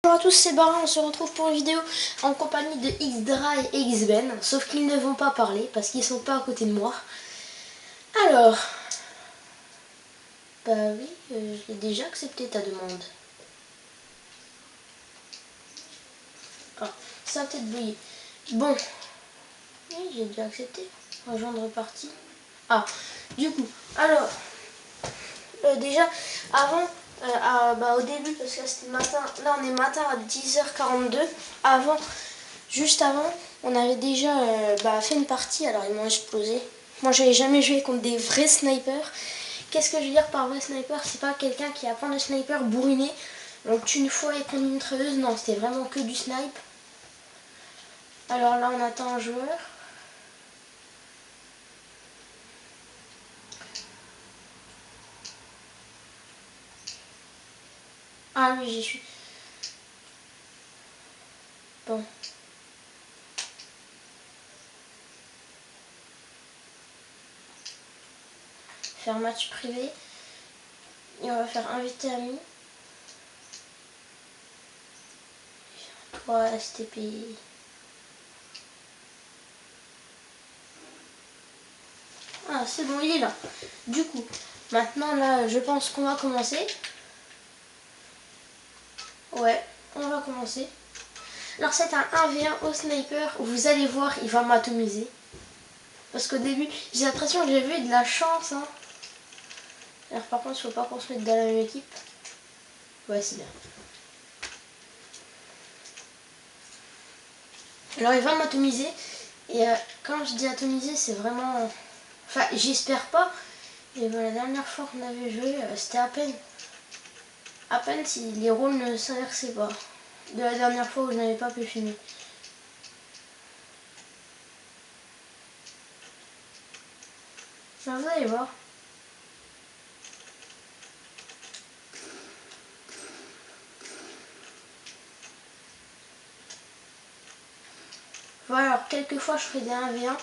Bonjour à tous, c'est Barin, on se retrouve pour une vidéo en compagnie de Xdra et Xben, sauf qu'ils ne vont pas parler parce qu'ils sont pas à côté de moi. Alors, bah oui, j'ai déjà accepté ta demande. Ah, ça a peut-être bouillé. Bon, oui, j'ai déjà accepté. Rejoindre partie. Ah, du coup, alors, déjà, avant, au début, parce que c'était matin, là on est matin à 10h42, juste avant, on avait déjà fait une partie, alors ils m'ont explosé. Moi j'avais jamais joué contre des vrais snipers. Qu'est-ce que je veux dire par vrai sniper? C'est pas quelqu'un qui apprend le sniper bourriné, on tue une fois et qu'on une mitrailleuse, non, c'était vraiment que du snipe. Alors là on attend un joueur. Ah oui, j'y suis. Bon. Faire match privé. Et on va faire invité ami. Toi, STP. Ah, c'est bon, il est là. Du coup, maintenant, là, je pense qu'on va commencer. Ouais, on va commencer. Alors, c'est un 1v1 au sniper. Vous allez voir, il va m'atomiser. Parce qu'au début, j'ai l'impression que j'ai eu de la chance. Hein. Alors, par contre, il faut pas qu'on se mette dans la même équipe. Ouais, c'est bien. Alors, il va m'atomiser. Et quand je dis atomiser, c'est vraiment... Enfin, j'espère pas. Et la dernière fois qu'on avait joué, c'était à peine. À peine si les rôles ne s'inversaient pas. De la dernière fois où je n'avais pas pu filmer. Ben, vous allez voir. Voilà, alors quelquefois je ferai des 1v1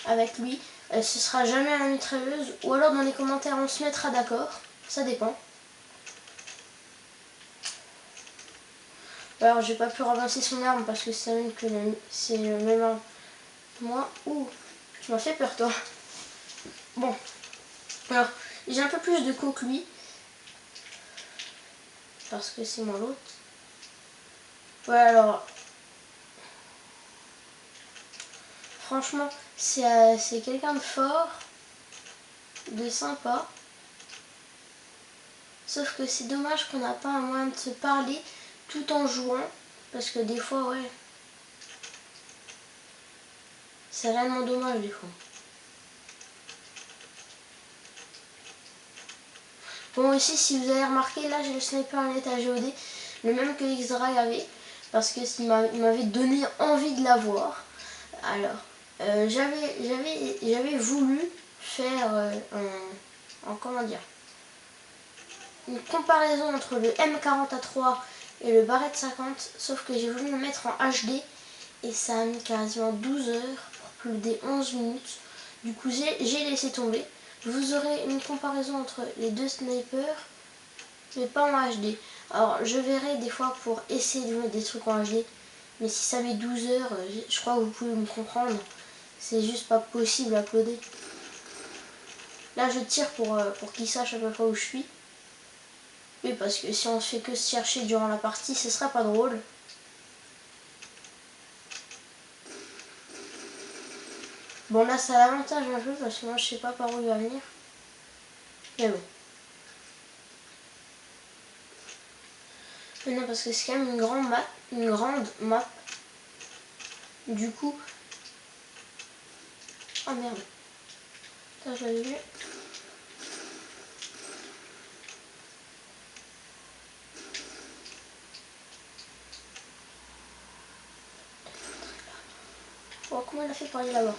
avec lui. Ce sera jamais à la mitrailleuse. Ou alors dans les commentaires on se mettra d'accord. Ça dépend. Alors j'ai pas pu ramasser son arme parce que c'est le même arme. Moi, ouh, tu m'as fait peur toi. Bon, alors j'ai un peu plus de co que lui. Parce que c'est moi l'autre. Ouais alors, franchement, c'est quelqu'un de fort, de sympa. Sauf que c'est dommage qu'on n'a pas un moyen de se parler tout en jouant. Parce que des fois, ouais, c'est réellement dommage des fois. Bon, ici, si vous avez remarqué, là, j'ai le sniper en état GOD, le même que Xdra avait, parce que il m'avait donné envie de l'avoir. Alors, j'avais voulu faire comment dire, une comparaison entre le M40A3 et le Barrett 50, sauf que j'ai voulu le mettre en HD, et ça a mis quasiment 12 heures pour plus des 11 minutes. Du coup, j'ai laissé tomber. Vous aurez une comparaison entre les deux snipers, mais pas en HD. Alors, je verrai des fois pour essayer de mettre des trucs en HD, mais si ça met 12 heures, je crois que vous pouvez me comprendre. C'est juste pas possible à uploader. Là, je tire pour qu'il sache à peu près où je suis. Oui, parce que si on fait que se chercher durant la partie, ce serait pas drôle. Bon, là, ça a l'avantage un peu, parce que moi, je sais pas par où il va venir. Mais bon. Mais non, parce que c'est quand même une grande map. Du coup... Ah merde. Ça, je l'avais vu. Oh, comment il a fait pour aller là-bas?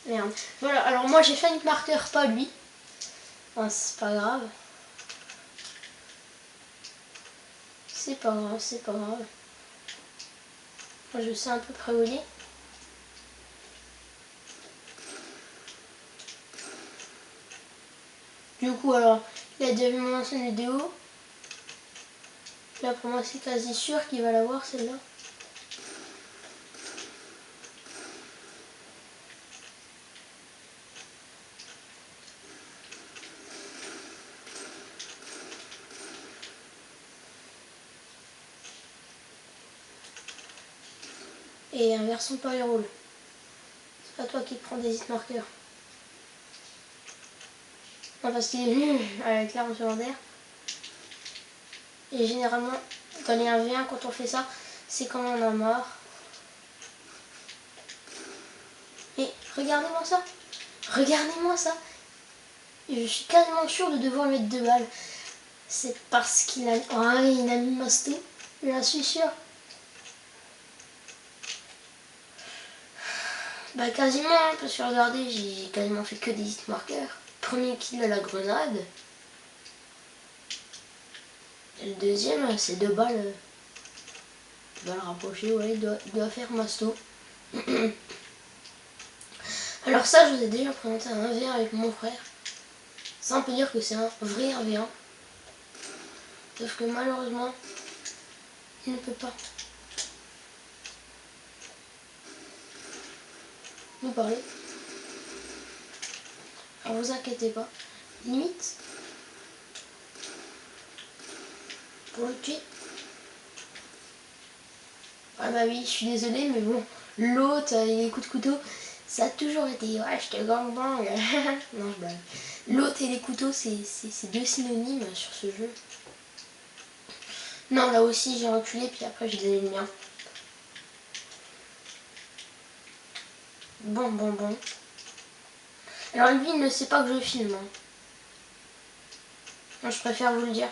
Merde. Voilà, alors moi j'ai fait une marqueur, pas lui. Enfin, c'est pas grave. C'est pas grave, c'est pas grave. Moi je sais à peu près où il est. Du coup, alors, il a déjà vu mon ancienne vidéo. Là, pour moi, c'est quasi sûr qu'il va l'avoir, celle-là. Et un version Power Roll. C'est pas toi qui prends des hit marqueurs. Non, parce qu'il est venu avec l'arme secondaire. Et généralement, dans les 1v1, quand on fait ça, c'est quand on en a marre. Et regardez-moi ça. Regardez-moi ça. Et je suis quasiment sûre de devoir mettre 2 balles. C'est parce qu'il a... Oh, il a mis Masto. Je suis sûre. Bah quasiment, hein, parce que regardez, j'ai quasiment fait que des hit marqueurs. Premier kill à la grenade. Et le deuxième, c'est 2 balles. 2 balles rapprochées, ouais, il doit faire Masto. Alors ça, je vous ai déjà présenté un 1v1 avec mon frère. Ça, on peut dire que c'est un vrai 1v1. Sauf que malheureusement, il ne peut pas nous parler. Alors vous inquiétez pas. Limite, pour le tuer. Ah bah oui, je suis désolée, mais bon, l'autre, les coups de couteau, ça a toujours été, ouais, je te gangbang. Non, je blague. L'autre et les couteaux, c'est 2 synonymes sur ce jeu. Non, là aussi, j'ai reculé, puis après, j'ai donné le mien. Bon. Alors lui, il ne sait pas que je filme. Hein. Moi, je préfère vous le dire.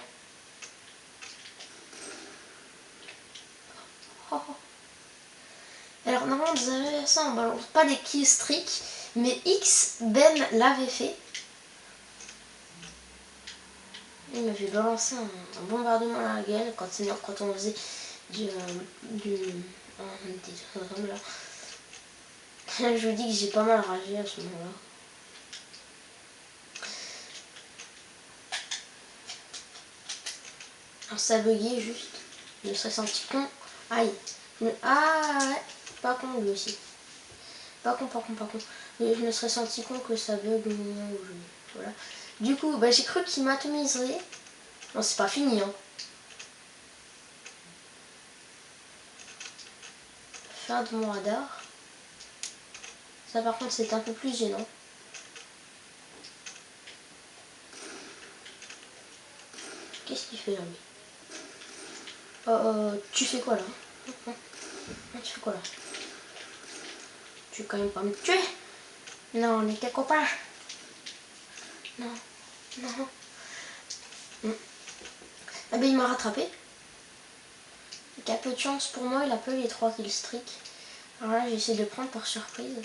Oh. Alors normalement, vous avez ça, on balance pas des killstreaks, mais X, Ben l'avait fait. Il m'avait balancé un bombardement à la gueule quand on faisait du on était tous ensemble là. Je vous dis que j'ai pas mal ragé à ce moment-là. Alors ça a bugué juste. Je me serais senti con. Aïe. Ah ouais. Pas con lui aussi. Pas con. Mais je me serais senti con que ça bug au moment où je... Voilà. Du coup, bah, j'ai cru qu'il m'atomiserait. Non, c'est pas fini, hein. Fin de mon radar. Ça par contre c'est un peu plus gênant. Qu'est-ce qu'il fait là lui? Tu fais quoi là? Tu fais quoi là? Tu veux quand même pas me tuer? Non, on était copains. Non. Ah ben il m'a rattrapé. Il a peu de chance pour moi, il a pas eu les 3 killstreaks. Alors là j'ai essayé de prendre par surprise.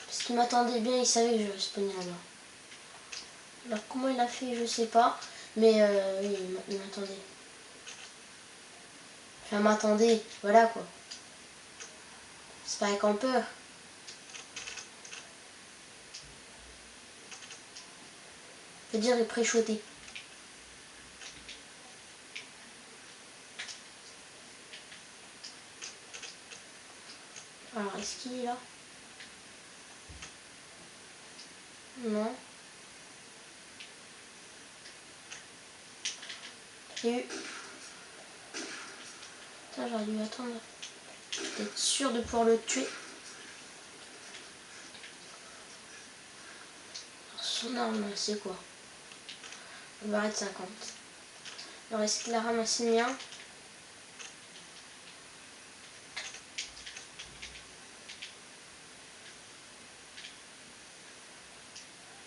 Parce qu'il m'attendait bien, il savait que je respawnais là-bas. Alors comment il a fait, je sais pas. Mais oui, il m'attendait. Enfin m'attendait, voilà quoi. C'est pas un campeur. Je veux dire, il est pré-shoté. Alors, est-ce qu'il est là? Non. Il y a eu... Putain, j'aurais dû attendre. D'être sûr de pouvoir le tuer. Alors, son arme, c'est quoi? Le barrette 50. Alors, est-ce qu'il a ramassé le mien?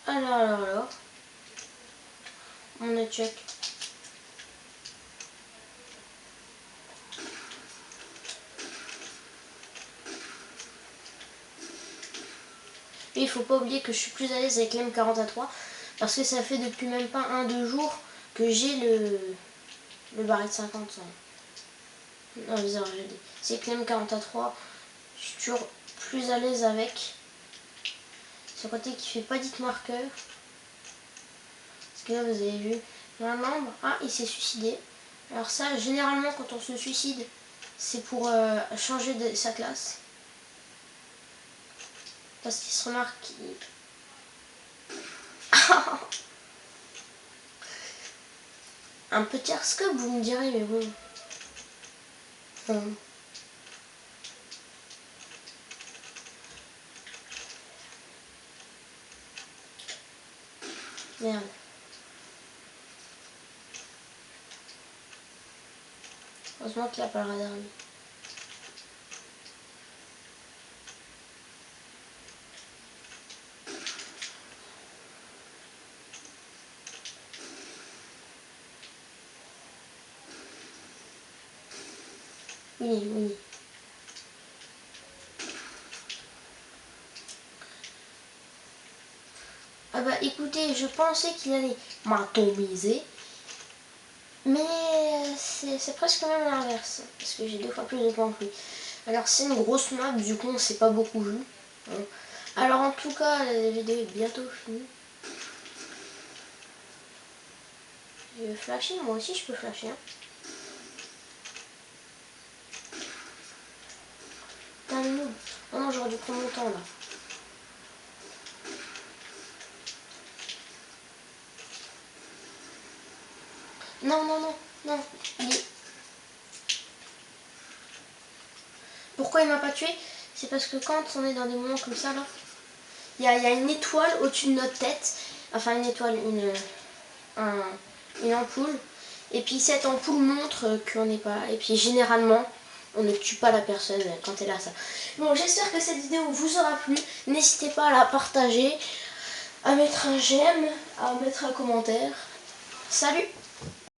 Alors. On a check. Et il faut pas oublier que je suis plus à l'aise avec l'M40A3 parce que ça fait depuis même pas 1-2 jours que j'ai le barrette 50 en viseur GD. C'est que l'M40A3, je suis toujours plus à l'aise avec. C'est un côté qui fait pas d'hit marqueur. Parce que là, vous avez vu, un membre, ah, il s'est suicidé. Alors ça, généralement, quand on se suicide, c'est pour changer de sa classe. Parce qu'il se remarque qu'il... Un petit arscope, vous me direz, mais bon. Merde. Heureusement qu'il a pas le radar, lui. Oui, oui. Ah bah écoutez, je pensais qu'il allait m'atomiser. Mais c'est presque même l'inverse. Parce que j'ai 2 fois plus de points que lui. Alors c'est une grosse map, du coup on s'est pas beaucoup vu. Alors en tout cas, la vidéo est bientôt finie. Je vais flasher, moi aussi je peux flasher. Hein. Putain de noob. Oh non, j'aurais dû prendre mon temps là. Non, non, non, non. Pourquoi il m'a pas tué? C'est parce que quand on est dans des moments comme ça là, il y a une étoile au-dessus de notre tête. Enfin une étoile, une ampoule. Et puis cette ampoule montre qu'on n'est pas... Et puis généralement, on ne tue pas la personne quand elle a ça. Bon, j'espère que cette vidéo vous aura plu. N'hésitez pas à la partager, à mettre un j'aime, à mettre un commentaire. Salut!